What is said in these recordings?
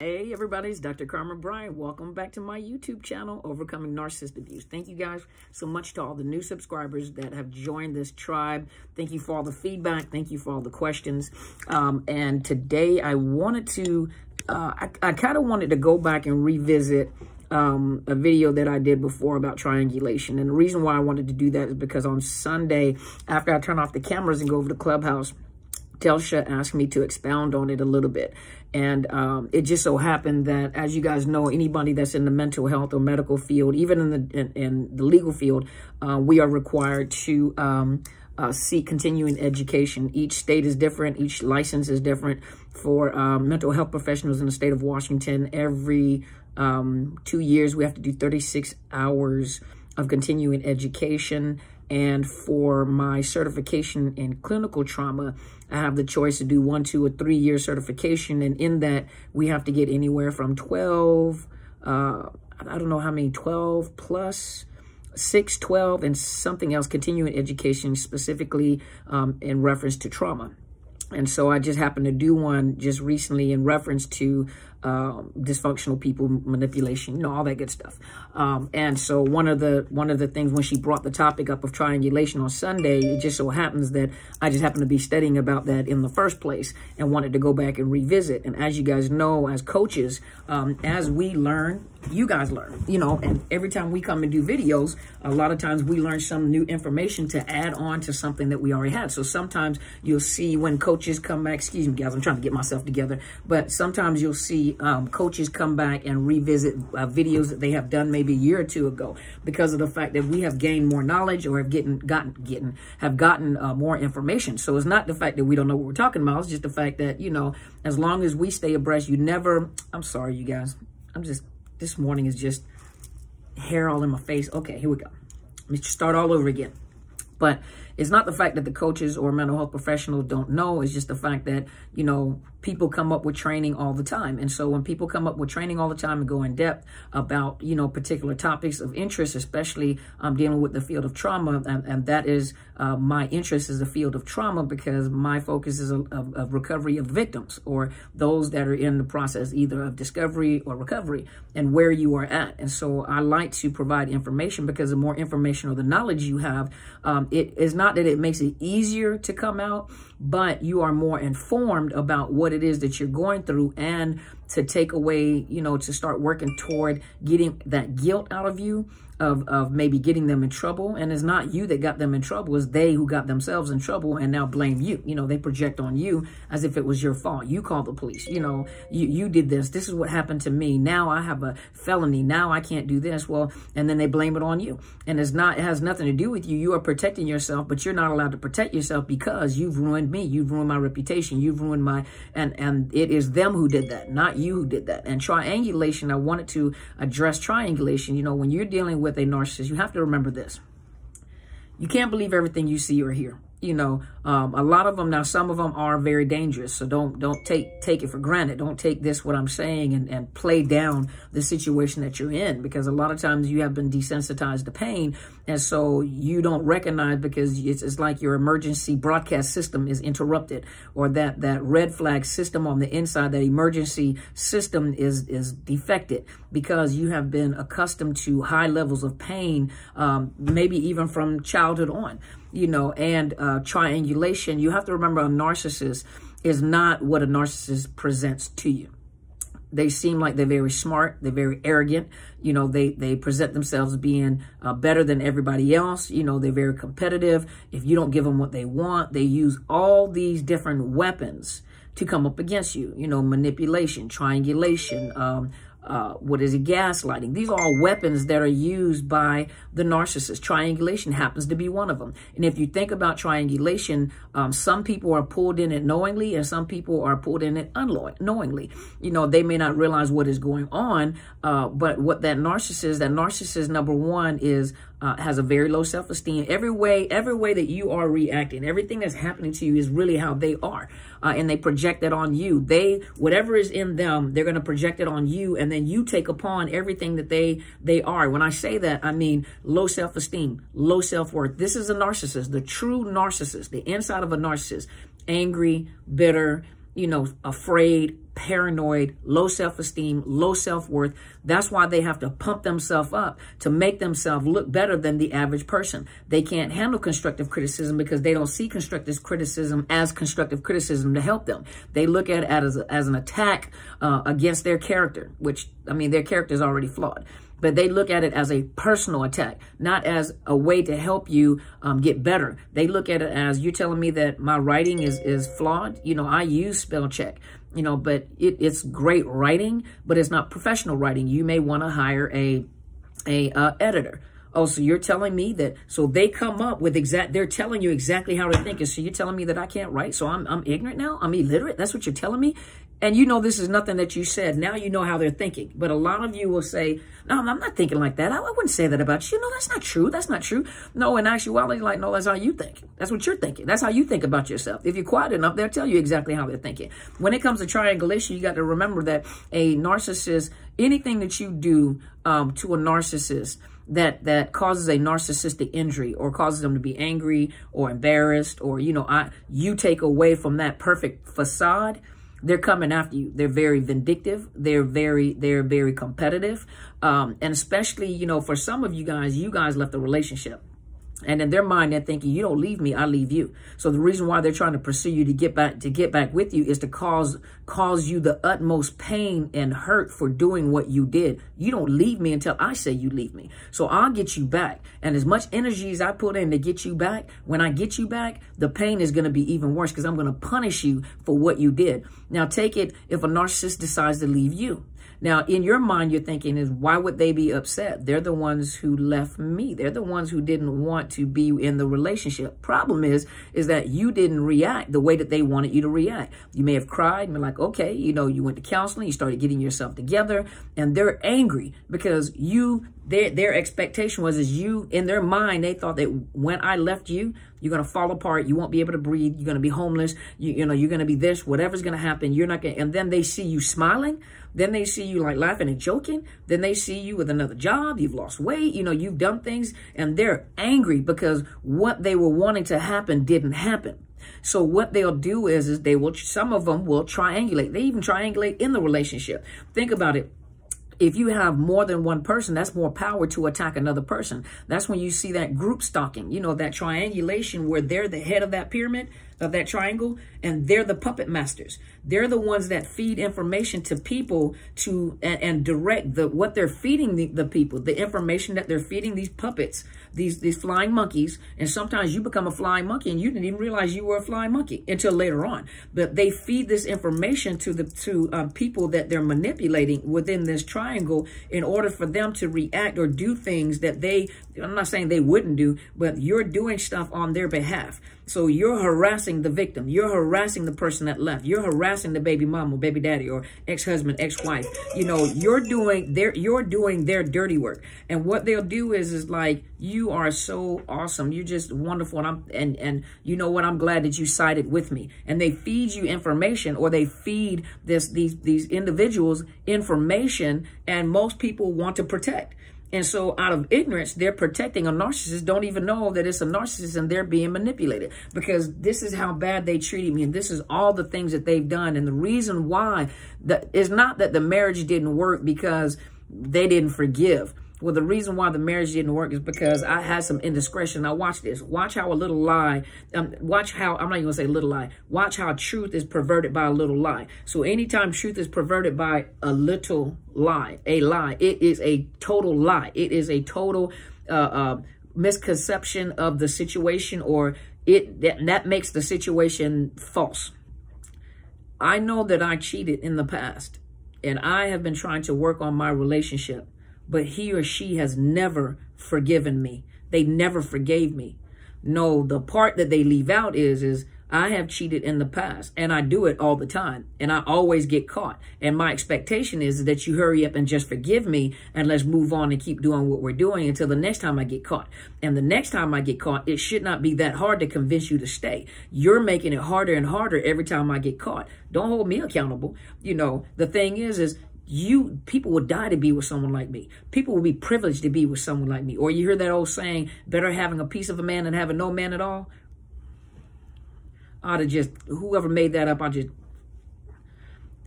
Hey everybody, it's Dr. Carmen Bryant. Welcome back to my YouTube channel, Overcoming Narcissist Abuse. Thank you guys so much to all the new subscribers that have joined this tribe. Thank you for all the feedback. Thank you for all the questions. And today I wanted to, I kind of wanted to go back and revisit a video that I did before about triangulation. And the reason why I wanted to do that is because on Sunday, after I turn off the cameras and go over to Clubhouse, Telsha asked me to expound on it a little bit. And it just so happened that, as you guys know, anybody that's in the mental health or medical field, even in the legal field, we are required to seek continuing education. Each state is different. Each license is different. For mental health professionals in the state of Washington, every 2 years, we have to do 36 hours of continuing education. And for my certification in clinical trauma, I have the choice to do 1, 2, or 3 year certification. And in that, we have to get anywhere from 12, I don't know how many, 12 plus 6, 12, and something else, continuing education specifically in reference to trauma. And so I just happened to do one just recently in reference to dysfunctional people, manipulation, you know, all that good stuff. And so one of the things when she brought the topic up of triangulation on Sunday, it just so happens that I just happened to be studying about that in the first place and wanted to go back and revisit. And as you guys know, as coaches, as we learn, you guys learn, you know, and every time we come and do videos, a lot of times we learn some new information to add on to something that we already had. So sometimes you'll see when coaches come back, excuse me guys, I'm trying to get myself together, but sometimes you'll see coaches come back and revisit videos that they have done maybe a year or two ago because of the fact that we have gained more knowledge or have gotten more information. So it's not the fact that we don't know what we're talking about. It's just the fact that, you know, as long as we stay abreast, you never, I'm sorry, you guys, this morning is just hair all in my face. Okay, here we go. Let me start all over again. But it's not the fact that the coaches or mental health professionals don't know. It's just the fact that, you know, people come up with training all the time. And so when people come up with training all the time and go in depth about, you know, particular topics of interest, especially dealing with the field of trauma, and that is my interest is the field of trauma because my focus is of recovery of victims or those that are in the process either of discovery or recovery and where you are at. And so I like to provide information because the more information or the knowledge you have, it is not that it makes it easier to come out, but you are more informed about what it is that you're going through and to take away, you know, to start working toward getting that guilt out of you of maybe getting them in trouble. And it's not you that got them in trouble, it's they who got themselves in trouble and now blame you. You know, they project on you as if it was your fault. You called the police, you know, you did this. This is what happened to me. Now I have a felony. Now I can't do this. Well, and then they blame it on you. And it has nothing to do with you. You are protecting yourself, but you're not allowed to protect yourself because you've ruined me. You've ruined my reputation. You've ruined my, and it is them who did that, not you who did that. And triangulation, I wanted to address triangulation. You know, when you're dealing with a narcissist, you have to remember this. You can't believe everything you see or hear. You know, a lot of them, now some of them are very dangerous. So don't take it for granted. Don't take this, what I'm saying, and play down the situation that you're in, because a lot of times you have been desensitized to pain. And so you don't recognize because it's like your emergency broadcast system is interrupted, or that red flag system on the inside, that emergency system is defected because you have been accustomed to high levels of pain, maybe even from childhood on. You know, and triangulation, you have to remember a narcissist is not what a narcissist presents to you. They seem like they're very smart. They're very arrogant. You know, they present themselves being better than everybody else. You know, they're very competitive. If you don't give them what they want, they use all these different weapons to come up against you. You know, manipulation, triangulation, gaslighting. These are all weapons that are used by the narcissist. Triangulation happens to be one of them. And if you think about triangulation, some people are pulled in it knowingly and some people are pulled in it unknowingly. You know, they may not realize what is going on, but what that narcissist, number one, is has a very low self-esteem. Every way that you are reacting, everything that's happening to you is really how they are. And they project that on you. Whatever is in them, they're going to project it on you. And then you take upon everything that they are. When I say that, I mean low self-esteem, low self-worth. This is a narcissist, the true narcissist, the inside of a narcissist, angry, bitter, you know, afraid, paranoid, low self-esteem, low self-worth. That's why they have to pump themselves up to make themselves look better than the average person. They can't handle constructive criticism because they don't see constructive criticism as constructive criticism to help them. They look at it as an attack against their character, which, I mean, their character is already flawed. But they look at it as a personal attack, not as a way to help you get better. They look at it as, you're telling me that my writing is flawed. You know, I use spell check, you know, but it's great writing, but it's not professional writing. You may want to hire a editor. Oh, so you're telling me that, so they come up with they're telling you exactly how to think. And so you're telling me that I can't write, so I'm ignorant now? I'm illiterate? That's what you're telling me? And you know this is nothing that you said. Now you know how they're thinking. But a lot of you will say, no, I'm not thinking like that. I wouldn't say that about you. No, that's not true. That's not true. No, in actuality, like, no, that's how you think. That's what you're thinking. That's how you think about yourself. If you're quiet enough, they'll tell you exactly how they're thinking. When it comes to triangulation, you got to remember that a narcissist, anything that you do to a narcissist that causes a narcissistic injury or causes them to be angry or embarrassed, or, you know, you take away from that perfect facade, they're coming after you. They're very vindictive. They're very competitive. And especially, you know, for some of you guys left a relationship. And in their mind, they're thinking, you don't leave me, I leave you. So the reason why they're trying to pursue you to get back with you is to cause you the utmost pain and hurt for doing what you did. You don't leave me until I say you leave me. So I'll get you back. And as much energy as I put in to get you back, when I get you back, the pain is going to be even worse because I'm going to punish you for what you did. Now take it if a narcissist decides to leave you. Now, in your mind, you're thinking is, why would they be upset? They're the ones who left me. They're the ones who didn't want to be in the relationship. Problem is that you didn't react the way that they wanted you to react. You may have cried and been like, okay, you know, you went to counseling, you started getting yourself together, and they're angry because their expectation was in their mind, they thought that when I left you, you're going to fall apart. You won't be able to breathe. You're going to be homeless. You know, you're going to be this, whatever's going to happen. You're not going to, and then they see you smiling. Then they see you like laughing and joking. Then they see you with another job. You've lost weight. You know, you've done things, and they're angry because what they were wanting to happen didn't happen. So what they'll do is some of them will triangulate. They even triangulate in the relationship. Think about it. If you have more than one person, that's more power to attack another person. That's when you see that group stalking, you know, that triangulation where they're the head of that pyramid, of that triangle, and they're the puppet masters. They're the ones that feed information to people and direct what they're feeding the people, the information that they're feeding these puppets, these flying monkeys. And sometimes you become a flying monkey and you didn't even realize you were a flying monkey until later on. But they feed this information to people that they're manipulating within this triangle in order for them to react or do things that I'm not saying they wouldn't do, but you're doing stuff on their behalf. So you're harassing the victim. You're harassing the person that left. You're harassing the baby mama, baby daddy, or ex-husband, ex-wife. You know, you're doing their dirty work. And what they'll do is like, you are so awesome. You're just wonderful. And you know what? I'm glad that you sided with me. And they feed you information, or they feed these individuals information, and most people want to protect. And so out of ignorance, they're protecting a narcissist, don't even know that it's a narcissist, and they're being manipulated because this is how bad they treated me. And this is all the things that they've done. And the reason why is not that the marriage didn't work because they didn't forgive. Well, the reason why the marriage didn't work is because I had some indiscretion. Now watch this. Watch how a little lie, watch how, I'm not even gonna say little lie. Watch how truth is perverted by a little lie. So anytime truth is perverted by a little lie, it is a total lie. It is a total misconception of the situation, or that makes the situation false. I know that I cheated in the past, and I have been trying to work on my relationship. But he or she has never forgiven me. They never forgave me. No, the part that they leave out is I have cheated in the past, and I do it all the time, and I always get caught. And my expectation is that you hurry up and just forgive me, and let's move on and keep doing what we're doing until the next time I get caught. And the next time I get caught, it should not be that hard to convince you to stay. You're making it harder and harder every time I get caught. Don't hold me accountable. You know, the thing is people would die to be with someone like me. People would be privileged to be with someone like me. Or you hear that old saying, better having a piece of a man than having no man at all. Whoever made that up,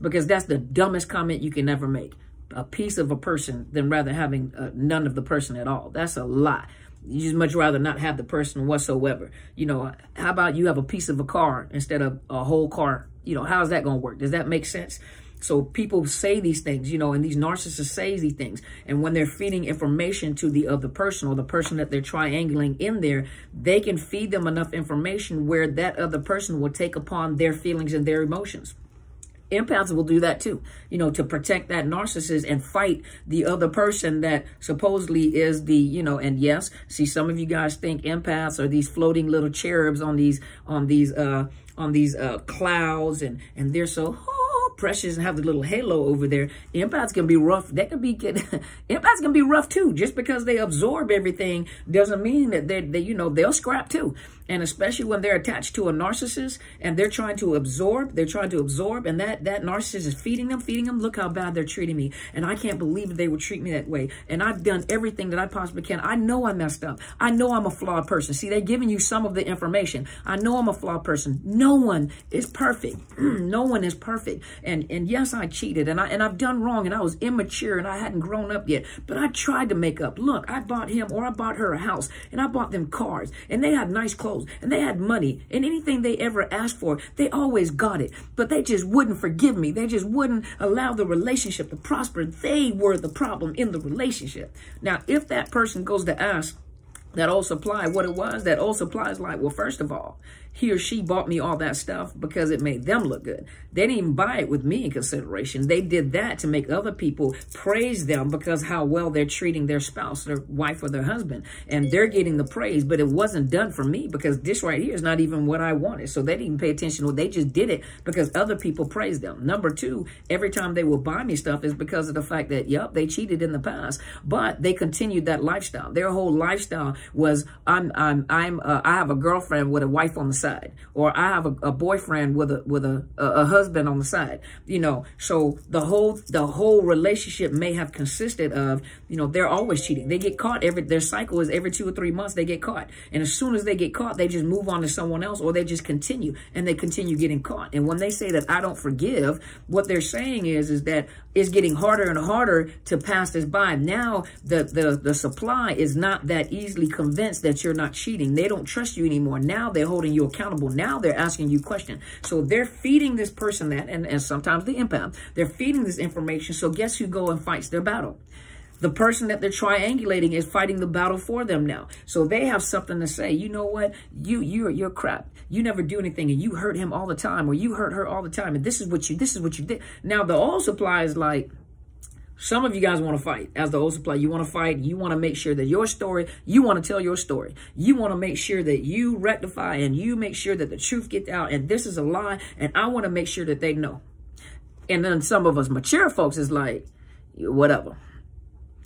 because that's the dumbest comment you can ever make. A piece of a person than rather having none of the person at all. That's a lie. You just much rather not have the person whatsoever. You know, how about you have a piece of a car instead of a whole car? You know, how's that going to work? Does that make sense? So people say these things, you know, and these narcissists say these things. And when they're feeding information to the other person or the person that they're triangulating in there, they can feed them enough information where that other person will take upon their feelings and their emotions. Empaths will do that too, you know, to protect that narcissist and fight the other person that supposedly is the, you know, and yes, see, some of you guys think empaths are these floating little cherubs on these clouds, and they're so precious and have the little halo over there. Empaths can be rough. Empaths can be rough too. Just because they absorb everything doesn't mean that they you know, they'll scrap too. And especially when they're attached to a narcissist and they're trying to absorb, and that narcissist is feeding them. Look how bad they're treating me. And I can't believe that they would treat me that way. And I've done everything that I possibly can. I know I messed up. I know I'm a flawed person. See, they're giving you some of the information. I know I'm a flawed person. No one is perfect. No one is perfect. And yes, I cheated and I've done wrong and I was immature and I hadn't grown up yet. But I tried to make up. Look, I bought him or I bought her a house and I bought them cars and they had nice clothes. And they had money, and anything they ever asked for, they always got it. But they just wouldn't forgive me. They just wouldn't allow the relationship to prosper. They were the problem in the relationship. Now, if that person goes to ask that old supply what it was, that old supply is like, well, first of all, he or she bought me all that stuff because it made them look good. They didn't even buy it with me in consideration. They did that to make other people praise them because how well they're treating their spouse, their wife or their husband. And they're getting the praise, but it wasn't done for me because this right here is not even what I wanted. So they didn't even pay attention. They just did it because other people praised them. Number two, every time they will buy me stuff is because of the fact that, yep, they cheated in the past, but they continued that lifestyle. Their whole lifestyle was, I have a girlfriend with a wife on the side. Or I have a boyfriend with a husband on the side, you know. So the whole relationship may have consisted of, you know, they're always cheating. They get caught their cycle is every 2 or 3 months they get caught, and as soon as they get caught, they just move on to someone else, or they just continue and they continue getting caught. And when they say that I don't forgive, what they're saying is that it's getting harder and harder to pass this by. Now the supply is not that easily convinced that you're not cheating. They don't trust you anymore. Now they're holding you accountable. Now they're asking you questions. So they're feeding this person that, and sometimes the empath, they're feeding this information. So guess who go and fights their battle? The person that they're triangulating is fighting the battle for them now. So they have something to say. You know what? You're crap. You never do anything, and you hurt him all the time, or you hurt her all the time, and this is what you did. Now the old supply is like, some of you guys want to fight. As the old supply, you want to fight. You want to make sure that your story, you want to tell your story. You want to make sure that you rectify and you make sure that the truth gets out. And this is a lie. And I want to make sure that they know. And then some of us mature folks is like, whatever.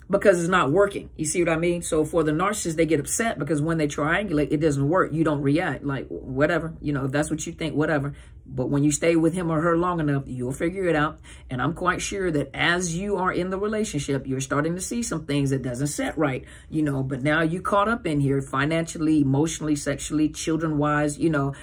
Because it's not working. You see what I mean? So for the narcissist, they get upset because when they triangulate, it doesn't work. You don't react. Like, whatever. You know, if that's what you think, whatever. But when you stay with him or her long enough, you'll figure it out. And I'm quite sure that as you are in the relationship, you're starting to see some things that doesn't set right, you know. But now you caught up in here financially, emotionally, sexually, children-wise, you know,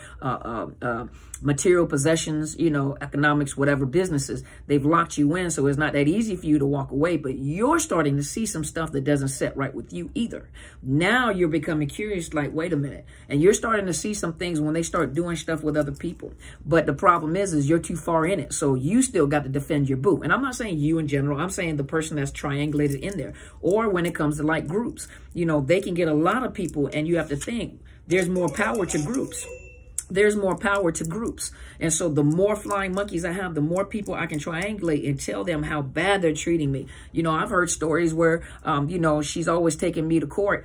material possessions, you know, economics, whatever, businesses. They've locked you in, so it's not that easy for you to walk away. But you're starting to see some stuff that doesn't set right with you either. Now you're becoming curious, like, wait a minute. And you're starting to see some things when they start doing stuff with other people. But the problem is you're too far in it. So you still got to defend your boo. And I'm not saying you in general. I'm saying the person that's triangulated in there. Or when it comes to like groups, you know, they can get a lot of people, and you have to think there's more power to groups. There's more power to groups. And so the more flying monkeys I have, the more people I can triangulate and tell them how bad they're treating me. You know, I've heard stories where, you know, she's always taking me to court.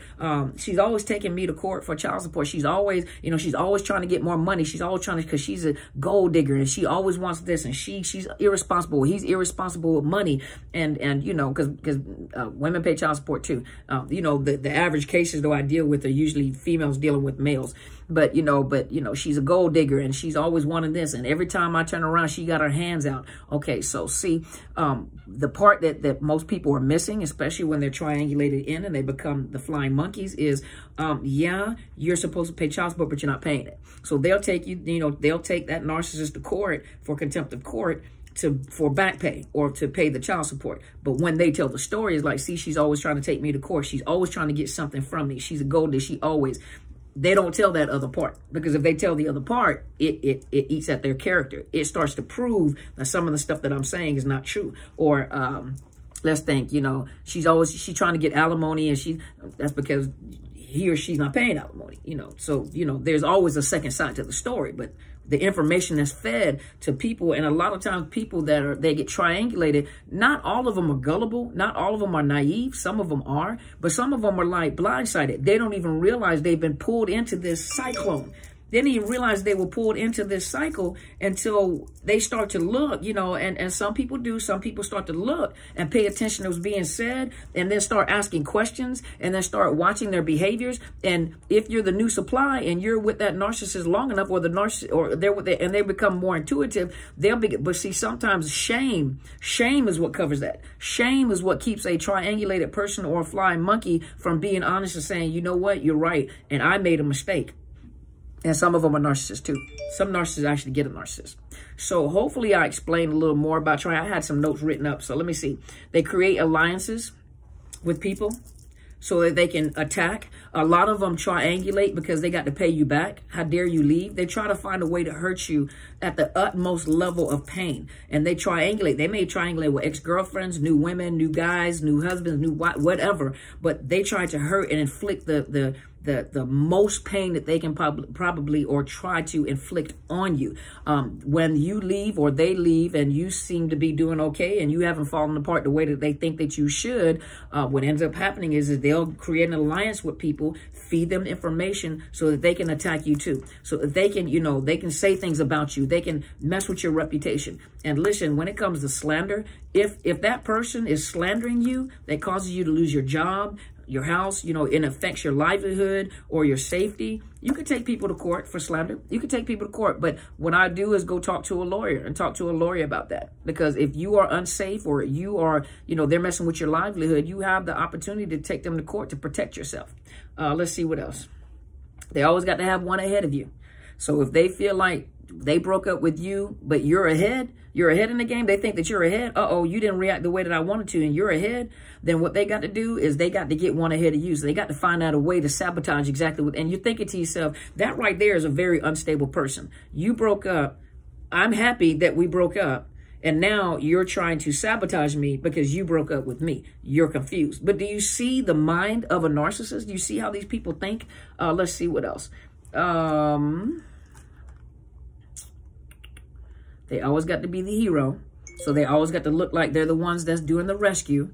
She's always taking me to court for child support. She's always, you know, she's always trying to get more money. She's always trying to, because she's a gold digger and she always wants this, and she's irresponsible. He's irresponsible with money. And you know, because women pay child support too. You know, the average cases, though, I deal with are usually females dealing with males. But, you know, she's a gold digger and she's always wanting this. And every time I turn around, she got her hands out. Okay, so see, the part that most people are missing, especially when they're triangulated in and they become the flying monkeys, is, yeah, you're supposed to pay child support, but you're not paying it. So they'll take you, you know, they'll take that narcissist to court for contempt of court. for back pay or to pay the child support. But when they tell the story, it's like, see, she's always trying to take me to court. She's always trying to get something from me. She's a gold digger. She always. They don't tell that other part, because if they tell the other part, it eats at their character. It starts to prove that some of the stuff that I'm saying is not true. Or let's think, you know, she's trying to get alimony, and that's because he or she's not paying alimony, you know. So, you know, there's always a second side to the story, but the information that's fed to people, and a lot of times people they get triangulated, not all of them are gullible, not all of them are naive, some of them are, but some of them are like blindsided. They don't even realize they've been pulled into this cyclone. They didn't even realize they were pulled into this cycle until they start to look, you know, and some people do. Some people start to look and pay attention to what's being said, and then start asking questions, and then start watching their behaviors. And if you're the new supply and you're with that narcissist long enough, or the narcissist, or they're with it, and they become more intuitive, they'll be. But see, sometimes shame is what covers that. Shame is what keeps a triangulated person or a flying monkey from being honest and saying, you know what, you're right, and I made a mistake. And some of them are narcissists too. Some narcissists actually get a narcissist. So hopefully I explained a little more about I had some notes written up. So let me see. They create alliances with people so that they can attack. A lot of them triangulate because they got to pay you back. How dare you leave? They try to find a way to hurt you at the utmost level of pain. And they triangulate. They may triangulate with ex-girlfriends, new women, new guys, new husbands, new whatever. But they try to hurt and inflict the most pain that they can probably or try to inflict on you. When you leave or they leave and you seem to be doing okay and you haven't fallen apart the way that they think that you should, what ends up happening is they'll create an alliance with people, feed them information so that they can attack you too. So that they can, you know, they can say things about you. They can mess with your reputation. And listen, when it comes to slander, if that person is slandering you, that causes you to lose your job, your house, you know, it affects your livelihood or your safety, you could take people to court for slander. You could take people to court. But what I do is go talk to a lawyer and talk to a lawyer about that. Because if you are unsafe or you are, you know, they're messing with your livelihood, you have the opportunity to take them to court to protect yourself. Let's see what else. They always got to have one ahead of you. So if they feel like they broke up with you, but you're ahead in the game, they think that you're ahead. Uh-oh, you didn't react the way that I wanted to and you're ahead. Then what they got to do is they got to get one ahead of you. So they got to find out a way to sabotage exactly what, and you're thinking to yourself, that right there is a very unstable person. You broke up. I'm happy that we broke up. And now you're trying to sabotage me because you broke up with me. You're confused. But do you see the mind of a narcissist? Do you see how these people think? Let's see what else. They always got to be the hero. So they always got to look like they're the ones that's doing the rescue.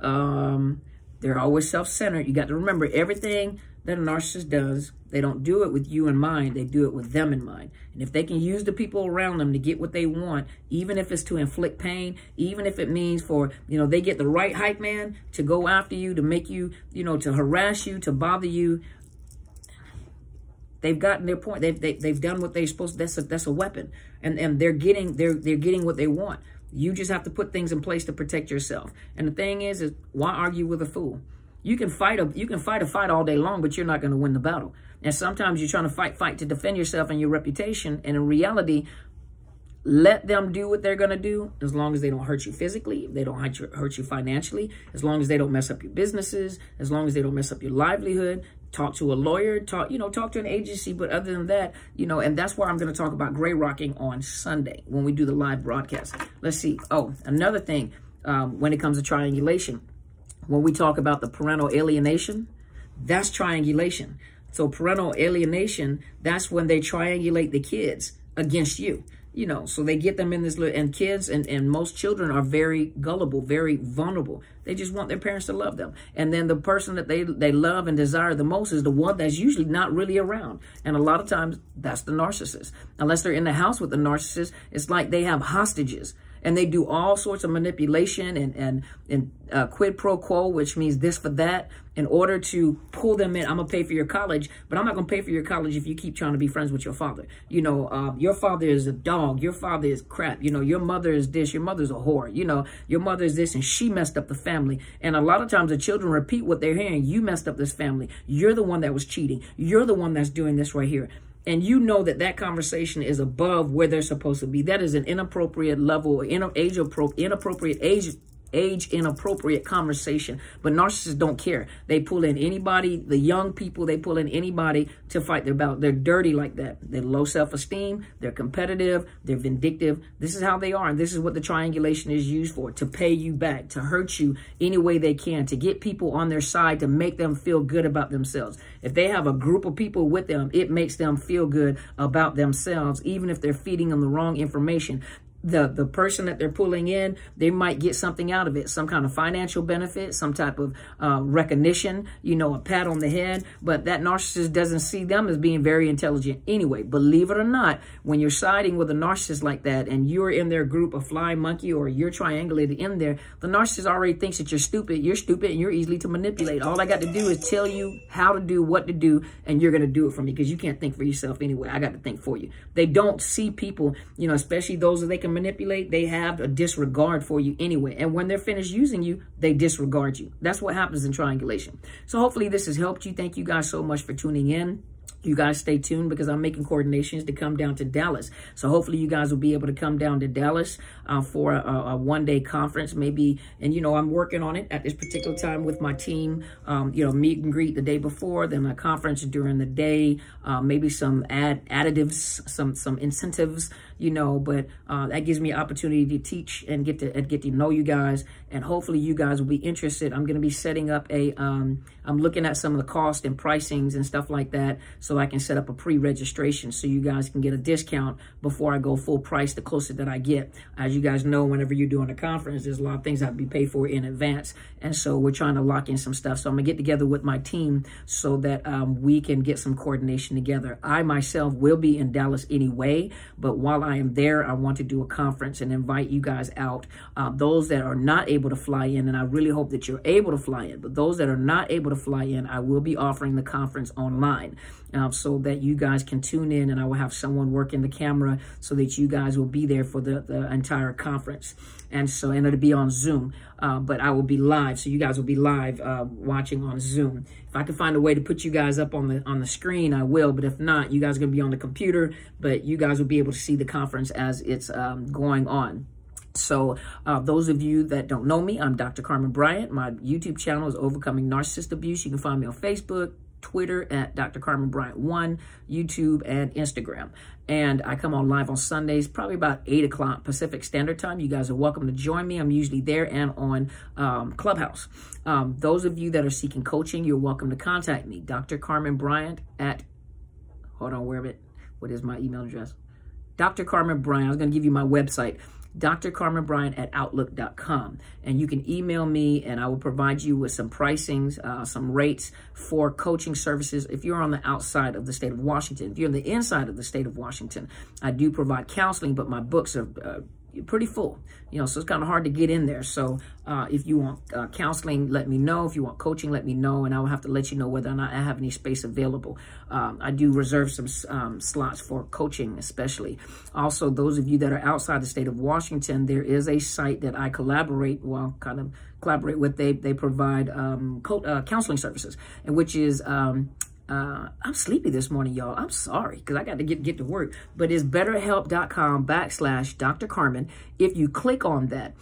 They're always self-centered. You got to remember, everything that a narcissist does, they don't do it with you in mind. They do it with them in mind. And if they can use the people around them to get what they want, even if it's to inflict pain, even if it means for, you know, they get the right hype man to go after you, to make you, you know, to harass you, to bother you, they've gotten their point. They've done what they're supposed to. That's a weapon, and they're getting what they want. You just have to put things in place to protect yourself. And the thing is why argue with a fool? You can fight a fight all day long, but you're not going to win the battle. And sometimes you're trying to fight to defend yourself and your reputation. And in reality, let them do what they're going to do, as long as they don't hurt you physically, they don't hurt you financially, as long as they don't mess up your businesses, as long as they don't mess up your livelihood. Talk to a lawyer, talk to an agency. But other than that, you know, and that's why I'm going to talk about gray rocking on Sunday when we do the live broadcast. Let's see. Oh, another thing, when it comes to triangulation, when we talk about the parental alienation, that's triangulation. So parental alienation, that's when they triangulate the kids against you. You know, so they get them in this, and kids and most children are very gullible, very vulnerable. They just want their parents to love them. And then the person that they love and desire the most is the one that's usually not really around. And a lot of times that's the narcissist. Unless they're in the house with the narcissist, it's like they have hostages. And they do all sorts of manipulation and quid pro quo, which means this for that, in order to pull them in. I'm going to pay for your college, but I'm not going to pay for your college if you keep trying to be friends with your father. You know, your father is a dog. Your father is crap. You know, your mother is this. Your mother's a whore. You know, your mother is this, and she messed up the family. And a lot of times the children repeat what they're hearing. You messed up this family. You're the one that was cheating. You're the one that's doing this right here. and you know that that conversation is above where they're supposed to be. That is an inappropriate level, age inappropriate conversation. But narcissists don't care. They pull in anybody, the young people, they pull in anybody to fight their battle. They're dirty like that. They're low self-esteem, they're competitive, they're vindictive. This is how they are, and this is what the triangulation is used for, to pay you back, to hurt you any way they can, to get people on their side, to make them feel good about themselves. If they have a group of people with them, it makes them feel good about themselves, even if they're feeding them the wrong information. The person that they're pulling in, they might get something out of it, some kind of financial benefit, some type of recognition, you know, a pat on the head. But that narcissist doesn't see them as being very intelligent anyway. Believe it or not, when you're siding with a narcissist like that and you're in their group, a flying monkey, or you're triangulated in there, the narcissist already thinks that you're stupid, and you're easily to manipulate. All I got to do is tell you how to do, what to do, and you're going to do it for me, because you can't think for yourself anyway. I got to think for you. They don't see people, you know, especially those that they can manipulate. They have a disregard for you anyway, and when they're finished using you, they disregard you. That's what happens in triangulation. So hopefully this has helped you. Thank you guys so much for tuning in. You guys stay tuned, because I'm making coordinations to come down to Dallas. So hopefully you guys will be able to come down to Dallas for a one-day conference maybe. And, you know, I'm working on it at this particular time with my team. You know, meet and greet the day before, then a conference during the day, maybe some additives, some incentives, you know, but that gives me an opportunity to teach and get to know you guys. And hopefully you guys will be interested. I'm going to be setting up I'm looking at some of the cost and pricings and stuff like that, so I can set up a pre-registration so you guys can get a discount before I go full price the closer that I get. As you guys know, whenever you're doing a conference, there's a lot of things that have to be paid for in advance. And so we're trying to lock in some stuff. So I'm going to get together with my team so that we can get some coordination together. I myself will be in Dallas anyway, but while I am there, I want to do a conference and invite you guys out. Those that are not able to fly in, and I really hope that you're able to fly in, but those that are not able to fly in, I will be offering the conference online so that you guys can tune in, and I will have someone working the camera so that you guys will be there for the entire conference. And so, and it'll be on Zoom, but I will be live, so you guys will be live watching on Zoom. If I can find a way to put you guys up on the screen, I will. But if not, you guys are going to be on the computer, but you guys will be able to see the conference as it's going on. So those of you that don't know me, I'm Dr. Carmen Bryant. My YouTube channel is Overcoming Narcissist Abuse. You can find me on Facebook, Twitter at Dr. Carmen Bryant 1, YouTube, and Instagram. And I come on live on Sundays, probably about 8 o'clock Pacific Standard Time. You guys are welcome to join me. I'm usually there and on Clubhouse. Those of you that are seeking coaching, you're welcome to contact me. Dr. Carmen Bryant at, hold on, where it? What is my email address? Dr. Carmen Bryant. I was going to give you my website. drcarmenbryant@outlook.com, and you can email me and I will provide you with some pricings, some rates for coaching services if you're on the outside of the state of Washington. If you're on the inside of the state of Washington, I do provide counseling, but my books are pretty full, you know, so it's kind of hard to get in there. So if you want counseling, let me know. If you want coaching, let me know, and I will have to let you know whether or not I have any space available. I do reserve some slots for coaching, especially. Also, those of you that are outside the state of Washington, there is a site that I collaborate with. They provide counseling services, and which is I'm sleepy this morning, y'all. I'm sorry, because I got to get to work. But it's betterhelp.com/Dr. Carmen. If you click on that,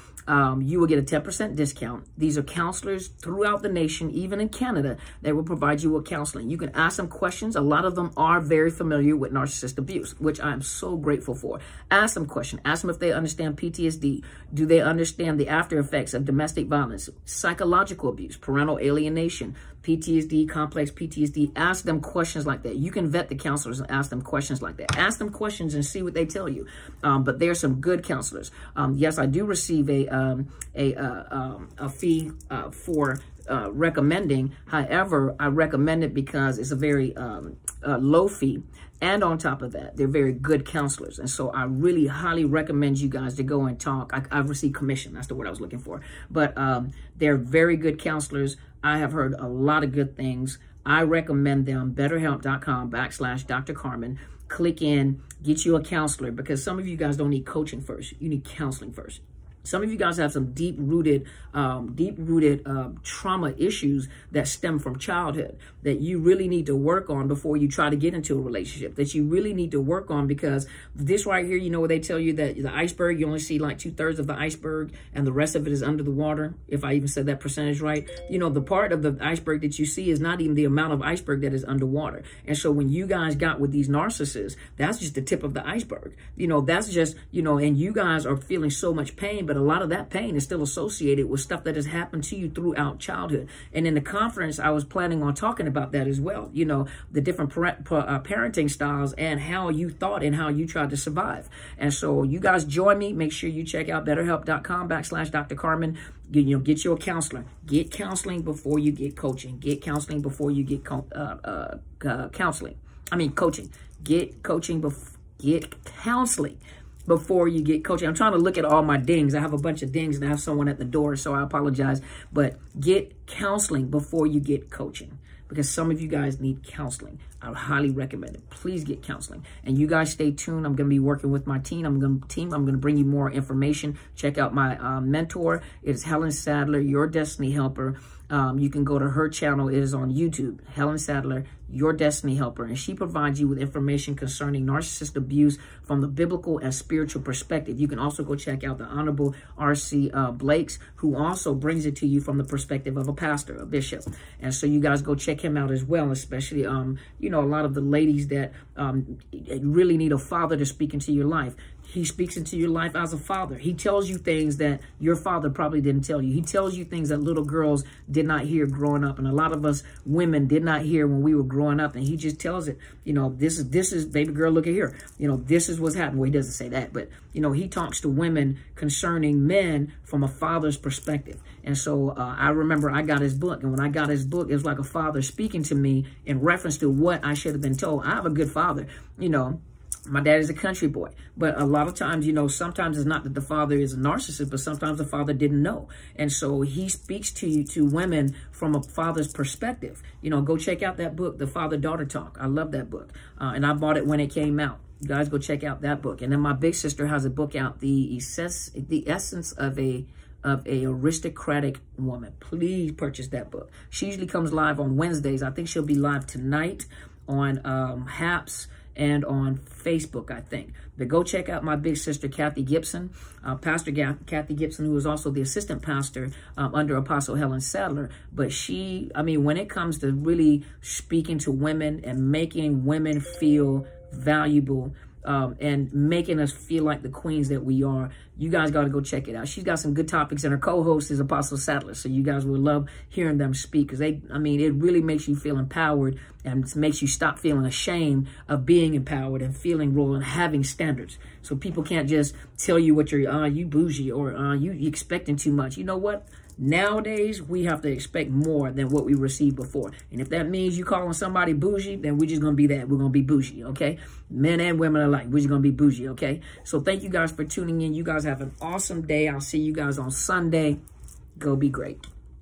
you will get a 10% discount. These are counselors throughout the nation, even in Canada, that will provide you with counseling. You can ask them questions. A lot of them are very familiar with narcissist abuse, which I am so grateful for. Ask them questions. Ask them if they understand PTSD. Do they understand the after effects of domestic violence, psychological abuse, parental alienation, PTSD, complex PTSD. Ask them questions like that. You can vet the counselors and ask them questions like that. Ask them questions and see what they tell you. But there are some good counselors. Yes, I do receive a fee for recommending. However, I recommend it because it's a very low fee. And on top of that, they're very good counselors. And so I really highly recommend you guys to go and talk. I've received commission. That's the word I was looking for. But they're very good counselors. I have heard a lot of good things. I recommend them. BetterHelp.com/Dr. Carmen. Click in, get you a counselor, because some of you guys don't need coaching first. You need counseling first. Some of you guys have some deep-rooted trauma issues that stem from childhood that you really need to work on before you try to get into a relationship, that you really need to work on, because this right here, you know, where they tell you that the iceberg, you only see like 2/3 of the iceberg and the rest of it is under the water, if I even said that percentage right. You know, the part of the iceberg that you see is not even the amount of iceberg that is underwater. And so when you guys got with these narcissists, that's just the tip of the iceberg. You know, that's just, you know, and you guys are feeling so much pain, but a lot of that pain is still associated with stuff that has happened to you throughout childhood. And in the conference, I was planning on talking about that as well. You know, the different parenting styles and how you thought and how you tried to survive. And so you guys join me. Make sure you check out betterhelp.com/Dr. Carmen. You know, get your counselor. Get counseling before you get coaching. Get counseling before you get coaching. Get counseling before you get coaching. I'm trying to look at all my dings. I have a bunch of dings and I have someone at the door, so I apologize. But get counseling before you get coaching, because some of you guys need counseling. I would highly recommend it. Please get counseling. And you guys stay tuned. I'm going to be working with my team. I'm going to bring you more information. Check out my mentor. It is Helen Sadler, Your Destiny Helper. You can go to her channel. It is on YouTube. Helen Sadler, Your Destiny Helper. And she provides you with information concerning narcissist abuse from the biblical and spiritual perspective. You can also go check out the Honorable R.C. Blakes, who also brings it to you from the perspective of a pastor, a bishop. And so you guys go check him out as well, especially, you know, a lot of the ladies that really need a father to speak into your life. He speaks into your life as a father. He tells you things that your father probably didn't tell you. He tells you things that little girls did not hear growing up. And a lot of us women did not hear when we were growing up. And he just tells it, you know, this is baby girl, look at here. You know, this is what's happening. Well, he doesn't say that, but, you know, he talks to women concerning men from a father's perspective. And so I remember I got his book. And when I got his book, it was like a father speaking to me in reference to what I should have been told. I have a good father, you know. My dad is a country boy, but a lot of times, you know, sometimes it's not that the father is a narcissist, but sometimes the father didn't know. And so he speaks to you, to women, from a father's perspective. You know, go check out that book, The Father-Daughter Talk. I love that book. And I bought it when it came out. You guys go check out that book. And then my big sister has a book out, The Essence of a Aristocratic Woman. Please purchase that book. She usually comes live on Wednesdays. I think she'll be live tonight on Haps and on Facebook, I think. But go check out my big sister, Kathy Gibson, Pastor Kathy Gibson, who is also the assistant pastor under Apostle Helen Sadler. But she, I mean, when it comes to really speaking to women and making women feel valuable, and making us feel like the queens that we are, you guys got to go check it out. She's got some good topics, and her co-host is Apostle Sadler. So you guys will love hearing them speak, because they, I mean, it really makes you feel empowered and makes you stop feeling ashamed of being empowered and feeling royal and having standards. So people can't just tell you what you're, you bougie, or you expecting too much. You know what? Nowadays, we have to expect more than what we received before. And if that means you calling somebody bougie, then we're just going to be that. We're going to be bougie, okay? Men and women alike. We're just going to be bougie, okay? So thank you guys for tuning in. You guys have an awesome day. I'll see you guys on Sunday. Go be great.